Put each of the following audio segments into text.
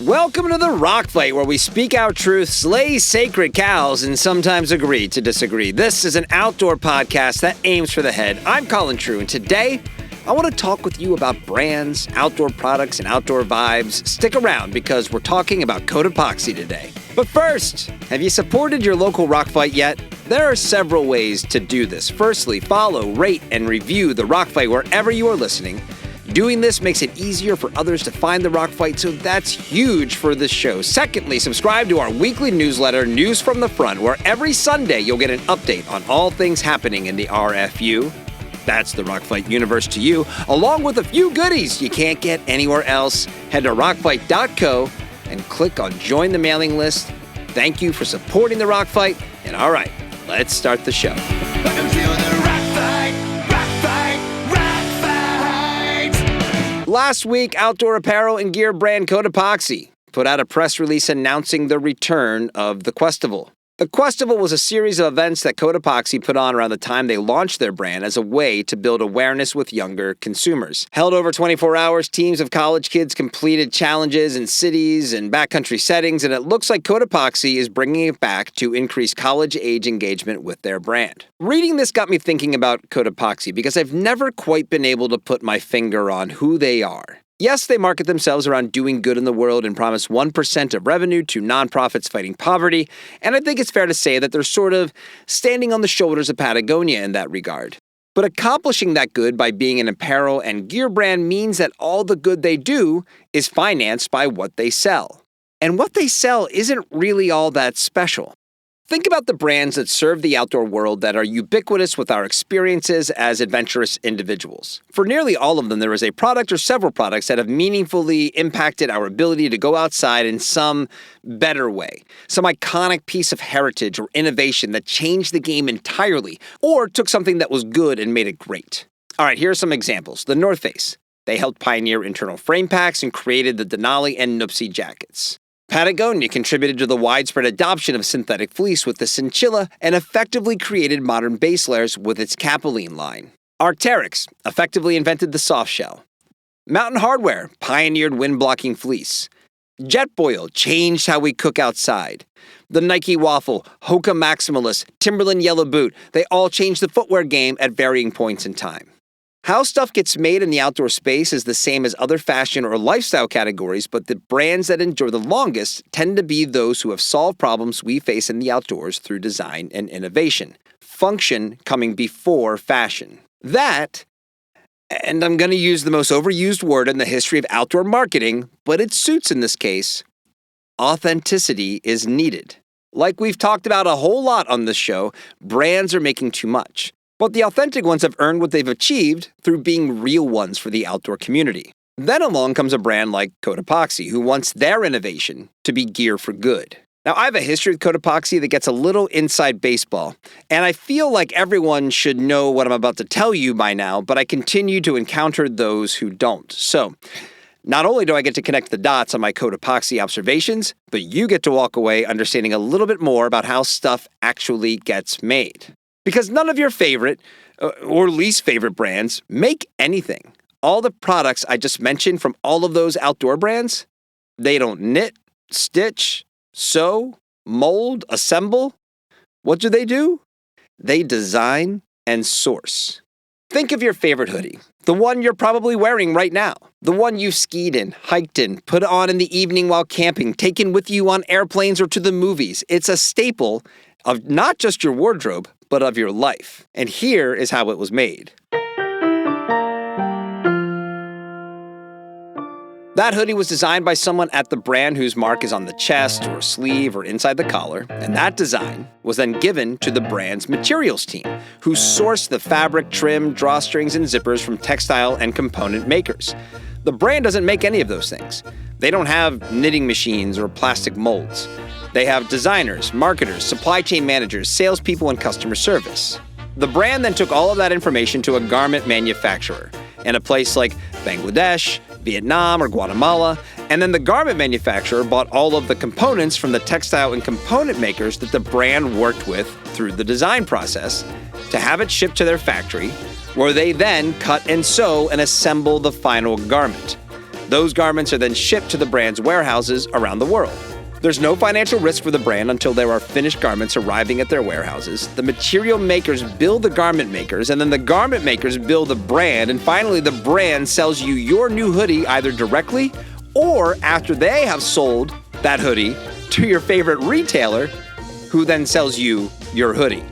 Welcome to the Rock Fight, where we speak out truth, slay sacred cows, and sometimes agree to disagree. This is an outdoor podcast that aims for the head. I'm Colin, and today I want to talk with you about brands, outdoor products, and outdoor vibes. Stick around because we're talking about Cotopaxi today. But first, have you supported your local Rock Fight yet? There are several ways to do this. Firstly, follow, rate, and review the Rock Fight wherever you are listening. Doing this makes it easier for others to find the Rock Fight, so that's huge for this show. Secondly, subscribe to our weekly newsletter, News from the Front, where every Sunday you'll get an update on all things happening in the RFU. That's the Rock Fight universe to you, along with a few goodies you can't get anywhere else. Head to rockfight.co and click on Join the Mailing List. Thank you for supporting the Rock Fight, and all right, let's start the show. Welcome to the Rock Fight, Rock Fight, Rock Fight. Last week, outdoor apparel and gear brand Cotopaxi put out a press release announcing the return of the Questival. The Questival was a series of events that Cotopaxi put on around the time they launched their brand as a way to build awareness with younger consumers. Held over 24 hours, teams of college kids completed challenges in cities and backcountry settings, and it looks like Cotopaxi is bringing it back to increase college-age engagement with their brand. Reading this got me thinking about Cotopaxi because I've never quite been able to put my finger on who they are. Yes, they market themselves around doing good in the world and promise 1% of revenue to nonprofits fighting poverty, and I think it's fair to say that they're sort of standing on the shoulders of Patagonia in that regard. But accomplishing that good by being an apparel and gear brand means that all the good they do is financed by what they sell. And what they sell isn't really all that special. Think about the brands that serve the outdoor world that are ubiquitous with our experiences as adventurous individuals. For nearly all of them, there is a product or several products that have meaningfully impacted our ability to go outside in some better way. Some iconic piece of heritage or innovation that changed the game entirely, or took something that was good and made it great. All right, here are some examples. The North Face. They helped pioneer internal frame packs and created the Denali and Nuptse jackets. Patagonia contributed to the widespread adoption of synthetic fleece with the cinchilla and effectively created modern base layers with its Capilene line. Arc'teryx effectively invented the soft shell. Mountain Hardwear pioneered wind-blocking fleece. Jetboil changed how we cook outside. The Nike Waffle, Hoka Maximalist, Timberland Yellow Boot, they all changed the footwear game at varying points in time. How stuff gets made in the outdoor space is the same as other fashion or lifestyle categories, but the brands that endure the longest tend to be those who have solved problems we face in the outdoors through design and innovation. Function coming before fashion. That, and I'm going to use the most overused word in the history of outdoor marketing, but it suits in this case, authenticity is needed. Like we've talked about a whole lot on this show, brands are making too much. But the authentic ones have earned what they've achieved through being real ones for the outdoor community. Then along comes a brand like Cotopaxi, who wants their innovation to be gear for good. Now, I have a history with Cotopaxi that gets a little inside baseball, and I feel like everyone should know what I'm about to tell you by now, but I continue to encounter those who don't. So, not only do I get to connect the dots on my Cotopaxi observations, but you get to walk away understanding a little bit more about how stuff actually gets made. Because none of your favorite or least favorite brands make anything. All the products I just mentioned from all of those outdoor brands, they don't knit, stitch, sew, mold, assemble. What do? They design and source. Think of your favorite hoodie, the one you're probably wearing right now, the one you've skied in, hiked in, put on in the evening while camping, taken with you on airplanes or to the movies. It's a staple of not just your wardrobe, but of your life. And here is how it was made. That hoodie was designed by someone at the brand whose mark is on the chest or sleeve or inside the collar, and that design was then given to the brand's materials team, who sourced the fabric, trim, drawstrings, and zippers from textile and component makers. The brand doesn't make any of those things. They don't have knitting machines or plastic molds. They have designers, marketers, supply chain managers, salespeople, and customer service. The brand then took all of that information to a garment manufacturer in a place like Bangladesh, Vietnam, or Guatemala, and then the garment manufacturer bought all of the components from the textile and component makers that the brand worked with through the design process to have it shipped to their factory, where they then cut and sew and assemble the final garment. Those garments are then shipped to the brand's warehouses around the world. There's no financial risk for the brand until there are finished garments arriving at their warehouses. The material makers bill the garment makers, and then the garment makers bill the brand, and finally the brand sells you your new hoodie either directly or after they have sold that hoodie to your favorite retailer, who then sells you your hoodie.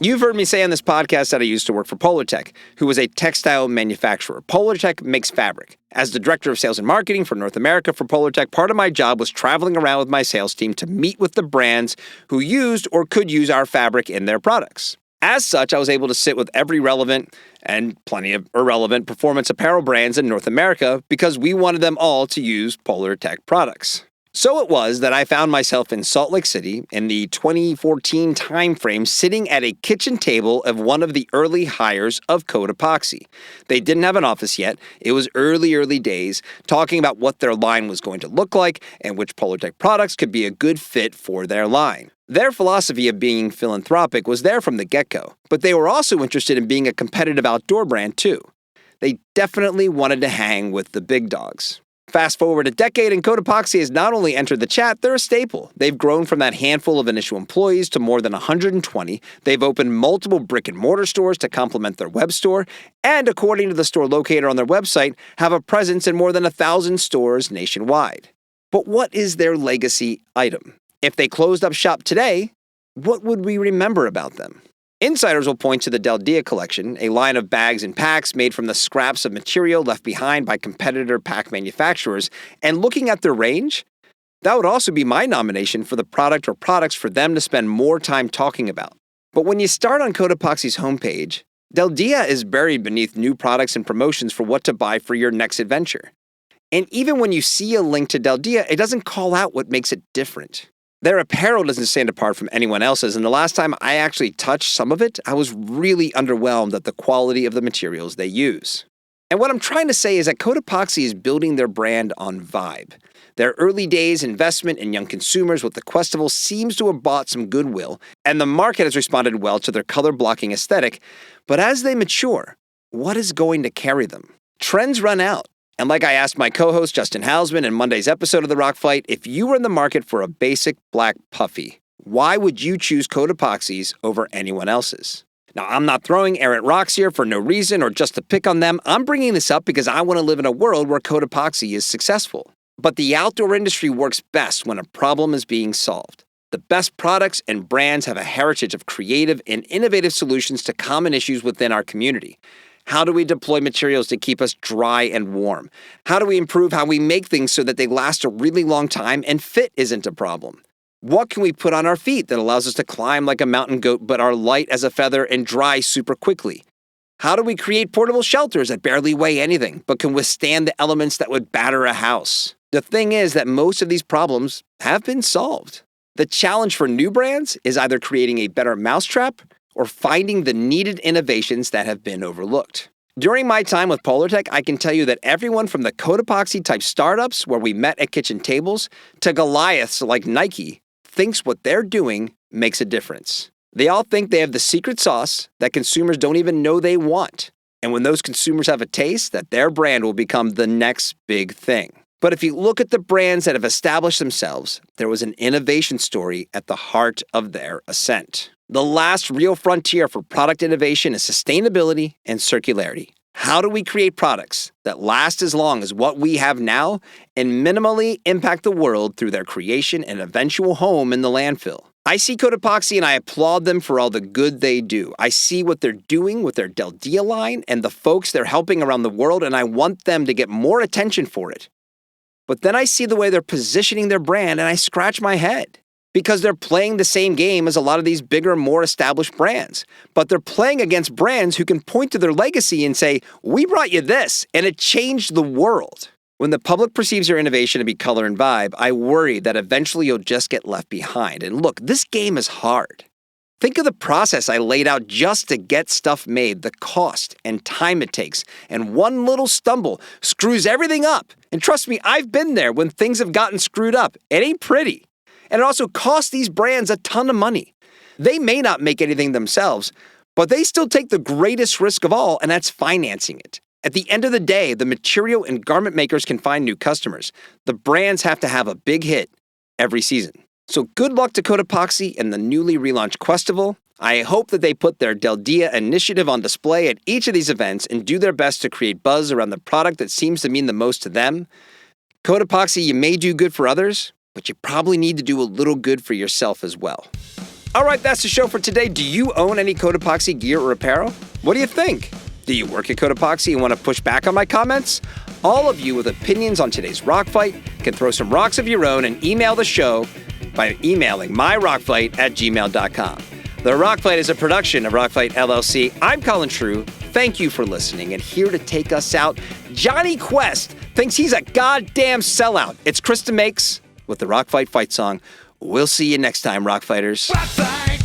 You've heard me say on this podcast that I used to work for Polartec, who was a textile manufacturer. Polartec makes fabric. As the director of sales and marketing for North America for Polartec, part of my job was traveling around with my sales team to meet with the brands who used or could use our fabric in their products. As such, I was able to sit with every relevant and plenty of irrelevant performance apparel brands in North America because we wanted them all to use Polartec products. So it was that I found myself in Salt Lake City in the 2014 timeframe sitting at a kitchen table of one of the early hires of Cotopaxi. They didn't have an office yet. It was early days, talking about what their line was going to look like and which Polartec products could be a good fit for their line. Their philosophy of being philanthropic was there from the get-go, but they were also interested in being a competitive outdoor brand too. They definitely wanted to hang with the big dogs. Fast forward a decade, and Cotopaxi has not only entered the chat, they're a staple. They've grown from that handful of initial employees to more than 120. They've opened multiple brick-and-mortar stores to complement their web store, and according to the store locator on their website, have a presence in more than 1,000 stores nationwide. But what is their legacy item? If they closed up shop today, what would we remember about them? Insiders will point to the Del Dia collection, a line of bags and packs made from the scraps of material left behind by competitor pack manufacturers, and looking at their range, that would also be my nomination for the product or products for them to spend more time talking about. But when you start on Cotopaxi's homepage, Del Dia is buried beneath new products and promotions for what to buy for your next adventure. And even when you see a link to Del Dia, it doesn't call out what makes it different. Their apparel doesn't stand apart from anyone else's, and the last time I actually touched some of it, I was really underwhelmed at the quality of the materials they use. And what I'm trying to say is that Cotopaxi is building their brand on vibe. Their early days investment in young consumers with the Questival seems to have bought some goodwill, and the market has responded well to their color-blocking aesthetic. But as they mature, what is going to carry them? Trends run out. And like I asked my co-host Justin Hausman in Monday's episode of The Rock Fight, if you were in the market for a basic black puffy, why would you choose Cotopaxi's over anyone else's? Now, I'm not throwing errant rocks here for no reason or just to pick on them. I'm bringing this up because I want to live in a world where Cotopaxi is successful. But the outdoor industry works best when a problem is being solved. The best products and brands have a heritage of creative and innovative solutions to common issues within our community. How do we deploy materials to keep us dry and warm? How do we improve how we make things so that they last a really long time and fit isn't a problem? What can we put on our feet that allows us to climb like a mountain goat but are light as a feather and dry super quickly? How do we create portable shelters that barely weigh anything but can withstand the elements that would batter a house? The thing is that most of these problems have been solved. The challenge for new brands is either creating a better mousetrap or finding the needed innovations that have been overlooked. During my time with Polartec, I can tell you that everyone from the Cotopaxi-type startups where we met at kitchen tables to Goliaths like Nike thinks what they're doing makes a difference. They all think they have the secret sauce that consumers don't even know they want. And when those consumers have a taste, that their brand will become the next big thing. But if you look at the brands that have established themselves, there was an innovation story at the heart of their ascent. The last real frontier for product innovation is sustainability and circularity. How do we create products that last as long as what we have now and minimally impact the world through their creation and eventual home in the landfill? I see Cotopaxi and I applaud them for all the good they do. I see what they're doing with their Del Dia line and the folks they're helping around the world, and I want them to get more attention for it. But then I see the way they're positioning their brand and I scratch my head. Because they're playing the same game as a lot of these bigger, more established brands. But they're playing against brands who can point to their legacy and say, we brought you this, and it changed the world. When the public perceives your innovation to be color and vibe, I worry that eventually you'll just get left behind. And look, this game is hard. Think of the process I laid out just to get stuff made, the cost and time it takes, and one little stumble screws everything up. And trust me, I've been there when things have gotten screwed up. It ain't pretty. And it also costs these brands a ton of money. They may not make anything themselves, but they still take the greatest risk of all, and that's financing it. At the end of the day, the material and garment makers can find new customers. The brands have to have a big hit every season. So good luck to Cotopaxi and the newly relaunched Questival. I hope that they put their Del Dia initiative on display at each of these events and do their best to create buzz around the product that seems to mean the most to them. Cotopaxi, you may do good for others, but you probably need to do a little good for yourself as well. All right, that's the show for today. Do you own any Cotopaxi gear or apparel? What do you think? Do you work at Cotopaxi and want to push back on my comments? All of you with opinions on today's rock fight can throw some rocks of your own and email the show by emailing myrockfight@gmail.com. The Rock Fight is a production of Rock Fight LLC. I'm Colin True. Thank you for listening. And here to take us out, Johnny Quest thinks he's a goddamn sellout. It's Krista Makes with the Rock Fight fight song. We'll see you next time, Rock Fighters. Rock fight.